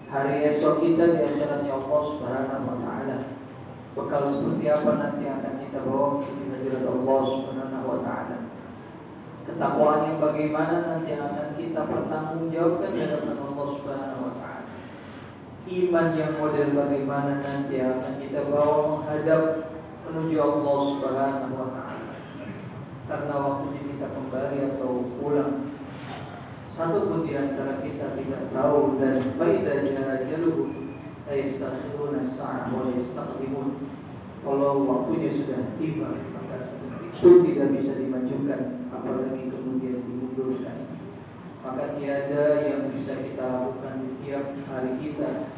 Hari esok kita di hadapan Allah Subhanahu wa taala. Bekal seperti apa nanti akan kita bawa di hadirat Allah Subhanahu wa taala. Ketakwaan yang bagaimana nanti akan kita pertanggungjawabkan di hadapan Allah Subhanahu wa taala. Iman yang model bagaimana nanti akan kita bawa menghadap menuju Allah Subhanahu wa taala. Karena waktunya kita kembali atau pulang, satu pun di antara kita tidak tahu. Dan faida jaluhu yastakhiruna as-sa'a wa yastaqdimun. Kalau waktunya sudah tiba, maka itu tidak bisa dimajukan, apalagi kemudian dimundurkan. Maka tiada yang bisa kita lakukan di tiap hari kita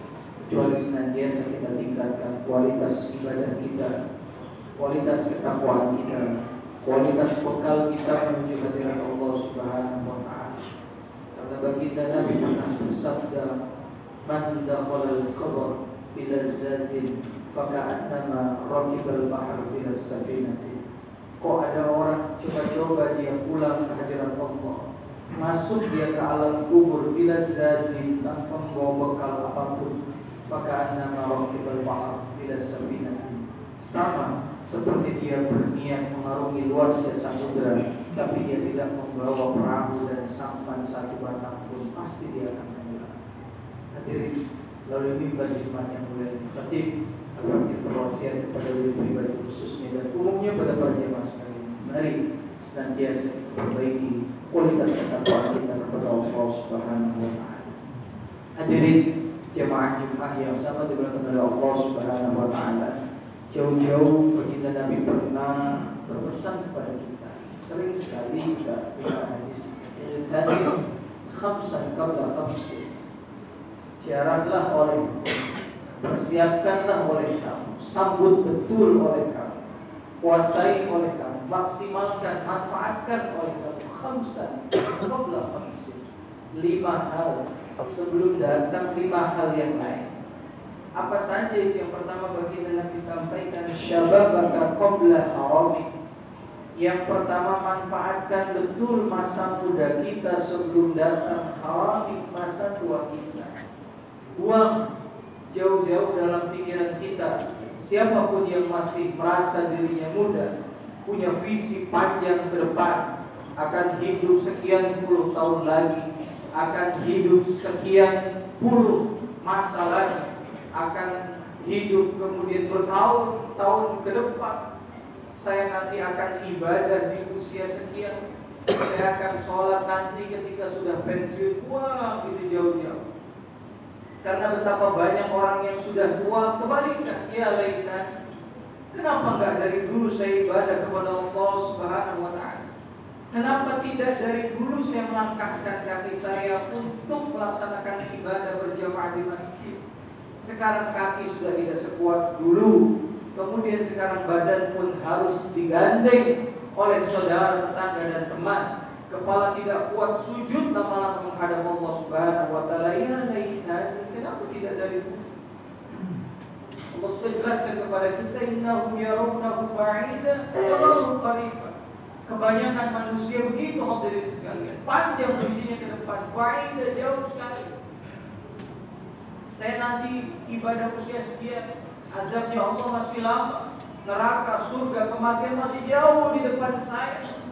kecuali senantiasa kita tingkatkan kualitas ibadah kita, kualitas ketakwaan kita, kualitas bekal kita menuju hadirat Allah Subhanahu wa taala. Karena baginda Nabi pernah bersabda, "Man dakhala al-qabr bila zatin faka'annama raqibal bahr bila safinati." Kok ada orang coba-coba dia pulang ke hadirat Allah, masuk dia ke alam kubur bila zadin, tanpa membawa bekal apapun, maka annama raqibal bahr bila sabinatin, sama seperti dia berniat mengarungi luasnya samudra, tapi dia tidak membawa perahu dan sampan satu batang pun, pasti dia akan tenggelam. Hadirin, lalu mimbar Jumat yang mulia ini, Khatib seperti perwasiat kepada diri pribadi khususnya dan umumnya pada para jemaah sekalian, mari senantiasa perbaiki kualitas ketakwaan kita kepada Allah Subhanahu wa taala. Hadirin jemaah Jumat yang sama dimuliakan oleh Allah Subhanahu wa taala, jauh-jauh baginda Nabi pernah berpesan kepada kita, sering sekali kita dengar hadis hadis khamsan qabla khamsin, siaratlah oleh, persiapkanlah oleh kamu, sambut betul oleh kamu, kuasai oleh kamu, maksimalkan, manfaatkan oleh kamu khamsan qabla khamsin, 5 hal sebelum datang 5 hal yang lain. Apa saja itu? Yang pertama baginda Nabi sampaikan, syababaka qabla haramik. Yang pertama, manfaatkan betul masa muda kita sebelum datang haramik, masa tua kita. Buang jauh-jauh dalam pikiran kita, siapapun yang masih merasa dirinya muda, punya visi panjang ke depan, akan hidup sekian puluh tahun lagi, akan hidup sekian puluh masa lagi, akan hidup kemudian bertahun-tahun ke depan, saya nanti akan ibadah di usia sekian, saya akan sholat nanti ketika sudah pensiun. Wah, itu jauh-jauh. Karena betapa banyak orang yang sudah tua kebalikan, ya lainnya, kenapa enggak dari dulu saya ibadah kepada Allah Subhanahu wa taala? Kenapa tidak dari dulu saya melangkahkan kaki saya untuk melaksanakan ibadah berjamaah di masjid? Sekarang kaki sudah tidak sekuat dulu, kemudian sekarang badan pun harus digandeng oleh saudara, tetangga dan teman. Kepala tidak kuat sujud lama-lama menghadap Allah Subhanahu wa taala. Ya laitani, kenapa tidak dari dulu? Allah sudah jelaskan kepada kita, innahum yarawnahu ba'ida wa narahu qariba. Kebanyakan manusia begitu, hadirin sekalian, panjang visinya ke depan, ba'ida, jauh sekali. Saya nanti ibadah usia sekian, azabnya Allah masih lama, neraka, surga, kematian masih jauh di depan saya.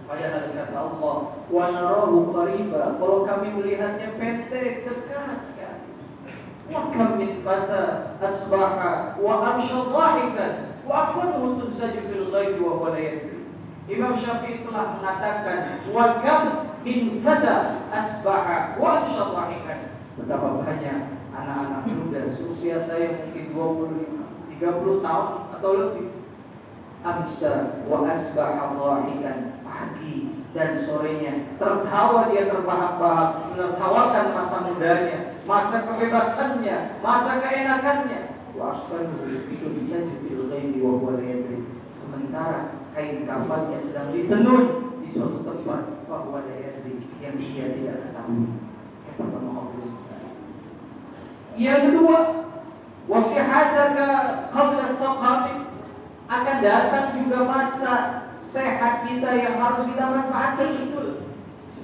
Padahal kata Allah, wa narahu qariba, kalau kami melihatnya pendek, dekat sekali. Wa kam min fata asbaha wa amsha dhahikan wa aqwamu tunsaju fil ghaibi wa huwa la yadri. Imam Syafi'i telah mengatakan, wa kam min fata asbaha wa amsha dhahikan. Betapa banyak anak-anak muda seusia saya mungkin 25, 30 tahun atau lebih, amsa wa asbaha dhahikan, pagi dan sorenya tertawa dia terbahak-bahak, menertawakan masa mudanya, masa kebebasannya, masa keenakannya. Wa asbahu itu bisa bil ghaibi wa huwa la yadri. Sementara kain kafannya sedang ditenun di suatu tempat, wa huwa la yadri, yang dia tidak ketahui. Yang pertama Allah. Yang kedua, wasihataka qabla saqamik, akan datang juga masa sehat kita yang harus kita manfaatkan betul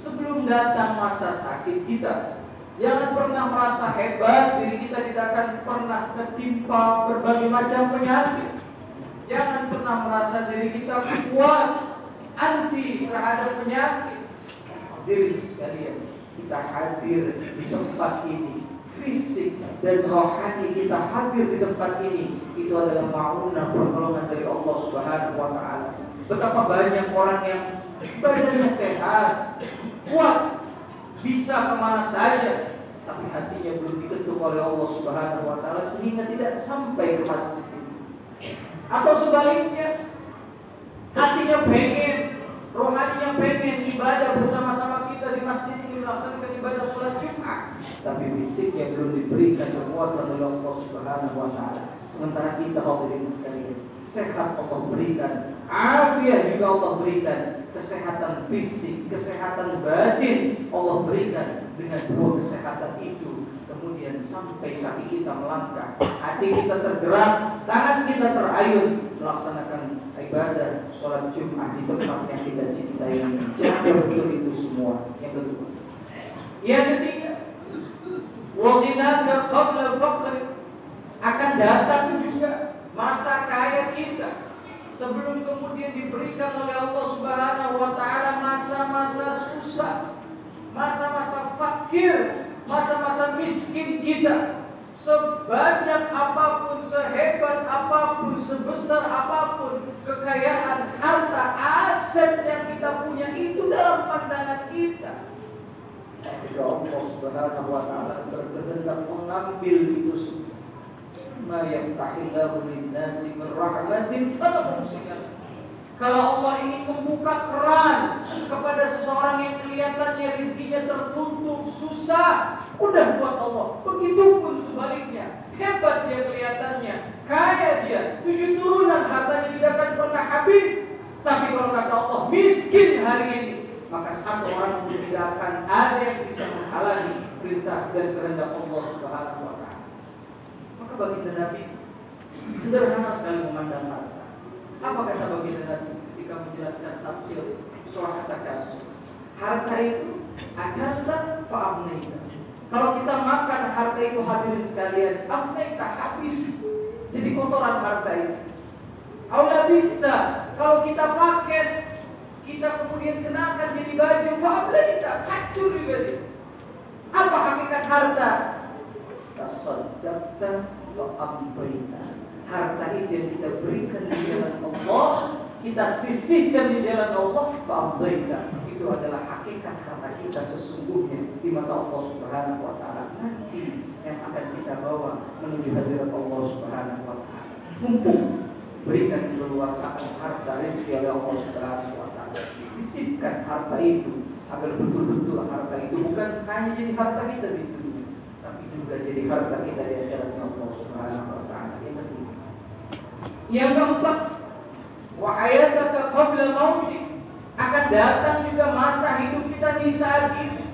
sebelum datang masa sakit kita. Jangan pernah merasa hebat, diri kita tidak akan pernah tertimpa berbagai macam penyakit. Jangan pernah merasa diri kita kuat, anti terhadap penyakit. Hadirin sekalian, kita hadir di tempat ini, fisik dan rohani kita hadir di tempat ini, itu adalah ma'unah, pertolongan dari Allah Subhanahu wa taala. Betapa banyak orang yang badannya sehat, kuat, bisa kemana saja, tapi hatinya belum diketuk oleh Allah Subhanahu wa taala sehingga tidak sampai ke masjid ini. Atau sebaliknya, hatinya pengen, rohaninya pengen ibadah bersama-sama kita di masjid ini, melaksanakan ibadah sholat Jumat, tapi fisiknya belum diberikan kekuatan oleh Allah Subhanahu wa taala. Sementara kita hadirin sekalian, sehat Allah berikan, afiat juga Allah berikan, kesehatan fisik, kesehatan batin Allah berikan. Dengan dua kesehatan itu, kemudian sampai kaki kita melangkah, hati kita tergerak, tangan kita terayun melaksanakan ibadah sholat Jumat di tempat yang kita betul itu semua yang betul. Yang ketiga, waqinaka qabla faqr, akan datang juga masa kaya kita sebelum kemudian diberikan oleh Allah Subhanahu wa taala masa-masa susah, masa-masa fakir, masa-masa miskin kita. Sebanyak apapun, sehebat apapun, sebesar apapun kekayaan, harta, aset yang kita punya itu dalam pandangan kita, ketika Allah Subhanahu wa taala berkehendak mengambil itu semua, ma yaftahillahu lin-nasi min rahmatin fala mumsika. Kalau Allah ingin membuka keran kepada seseorang yang kelihatannya rizkinya tertutup, susah, udah buat Allah. Begitupun sebaliknya, hebat dia kelihatannya, kaya dia, 7 turunan hartanya tidak akan pernah habis. Tapi kalau kata Allah miskin hari ini, maka satu orang pun tidak akan ada yang bisa menghalangi perintah dan kehendak Allah Subhanahu wa taala. Maka baginda Nabi sederhana sekali memandang harta. Apa kata baginda Nabi ketika menjelaskan tafsir surah At-Takasur? Harta itu akanlah fa'abnaita. Kalau kita makan harta itu, hadirin sekalian, afnaita, habis. Jadi kotoran harta itu. Aula bisa, kalau kita pakai, kita kemudian kenakan jadi baju, fa'abnaita, hancur juga dia. Apa hakikat harta? Tasaddaqta wa ambaita. Harta itu yang kita berikan di jalan Allah, kita sisihkan di jalan Allah, fa'amdaita. Itu adalah hakikat harta kita sesungguhnya di mata Allah Subhanahu wa taala. Nanti yang akan kita bawa menuju hadirat Allah Subhanahu wa taala. Mumpung berikan keleluasaan harta rezeki oleh Allah Subhanahu wa taala. Sisihkan harta itu agar betul-betul harta itu bukan hanya jadi harta kita di dunia, tapi juga jadi harta kita di akhirat Allah Subhanahu wa taala. Yang keempat, wa hayataka qabla mautik, akan datang juga masa hidup kita di saat ini.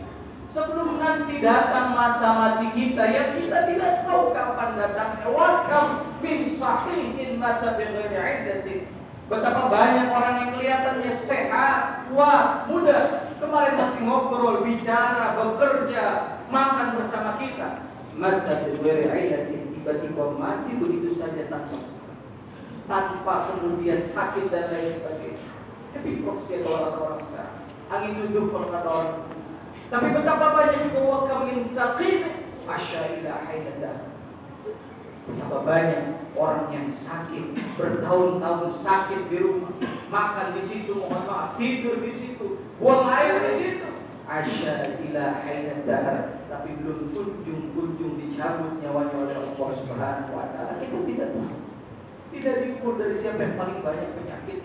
Sebelum nanti datang masa mati kita yang kita tidak tahu kapan datangnya. Wa kam min sahihin mata bighairi 'iddatin. Betapa banyak orang yang kelihatannya sehat, tua, muda, kemarin masih ngobrol, bicara, bekerja, makan bersama kita. Mata bighairi 'iddatin, tiba-tiba mati begitu saja tanpa kemudian sakit dan lain sebagainya. Tapi proksi kalau kata orang sekarang, angin tujuh kalau kata orang. Tapi betapa banyak juga wakam min saqim asyailah haidadah. Betapa banyak orang yang sakit, bertahun-tahun sakit di rumah, makan di situ, mohon maaf, tidur di situ, buang air di situ. Asyailah haidadah, tapi belum kunjung dicabut nyawanya oleh Allah Subhanahu wa taala. Itu tidak tahu. Tidak diukur dari siapa yang paling banyak penyakit,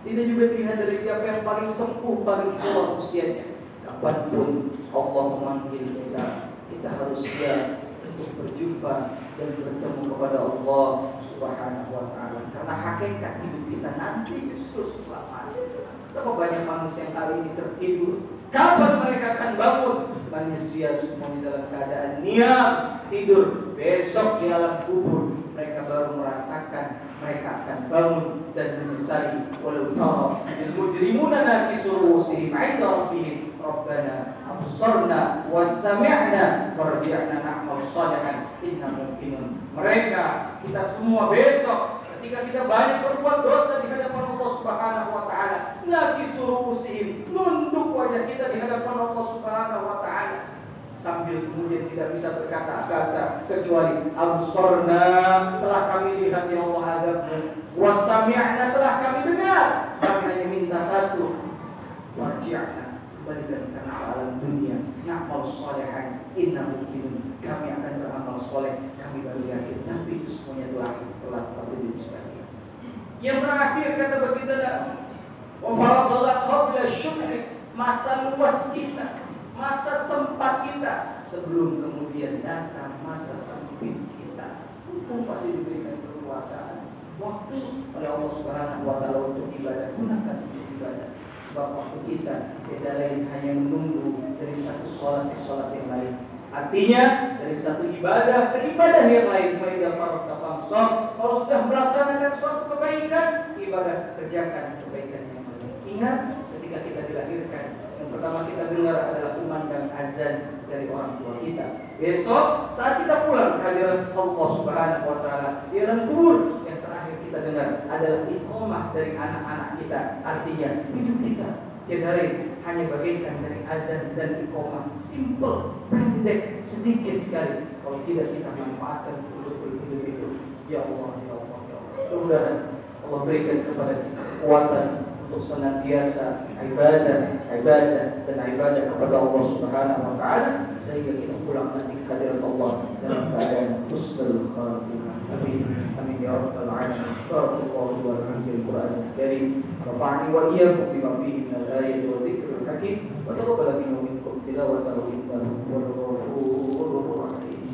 tidak juga dilihat dari siapa yang paling sembuh, paling tua usianya. Kapanpun Allah memanggil kita harus siap untuk berjumpa dan bertemu kepada Allah Subhanahu wa taala. Karena hakikat hidup kita nanti justru setelah mati. Betapa banyak manusia yang hari ini tertidur, kapan mereka akan bangun? Manusia semuanya dalam keadaan niam, tidur. Besok di alam kubur mereka baru merasakan, mereka akan bangun dan menyesali. Walau tara al mujrimuna nakisu ru'usihim 'inda rabbihim rabbana absarna wa sami'na farji'na na'mal shalihan inna mumkinun. Mereka, kita semua besok ketika kita banyak berbuat dosa di hadapan Allah Subhanahu wa taala, nakisu ru'usihim, nunduk wajah kita di hadapan Allah Subhanahu wa taala, sambil kemudian tidak bisa berkata-kata kecuali absorna, telah kami lihat ya Allah azabmu, wasami'na, telah kami dengar. Kami hanya minta satu, warji'na, kembalikan ke alam dunia, na'mal shalihan inna mumkinun, kami akan beramal soleh, kami baru yakin. Tapi itu semuanya telah terjadi sebagainya. Yang terakhir kata baginda Nabi, wa faradallahu qabla syukri, masa luas kita, masa sempat kita sebelum kemudian datang masa sempit kita. Hukum pasti diberikan kekuasaan, waktu oleh Allah Subhanahu wa taala untuk ibadah, gunakan untuk ibadah. Sebab waktu kita tidak lain hanya menunggu dari satu sholat ke sholat yang lain. Artinya dari satu ibadah ke ibadah yang lain. Faidah farad fansor, kalau sudah melaksanakan suatu kebaikan, ibadah, kerjakan kebaikan yang lain. Ingat ketika ketika kita dilahirkan. Yang pertama kita dengar adalah kumandang azan dari orang tua kita. Besok saat kita pulang kehadiran Allah Subhanahu wa taala di alam kubur, yang terakhir kita dengar adalah iqamah dari anak-anak kita. Artinya hidup kita tiada lain hanya bagaikan dari azan dan iqamah, simple, pendek, sedikit sekali. Kalau tidak kita manfaatkan betul-betul hidup itu. Ya Allah, ya Allah, ya Allah. Mudah-mudahan Allah berikan kepada kita kekuatan untuk senantiasa ibadah kepada Allah Subhanahu wa taala, sehingga kita pulang nanti ke hadirat Allah dalam keadaan husnul khatimah. Amin. Amin ya rabbal alamin. Barakallahu wa lana fil Qur'anil karim. Rafa'ni wa iyyakum bima fihi min al-ayati wa dhikril hakim. Wa taqabbal minna wa minkum tilawatahu innahu huwal ghafurur rahim.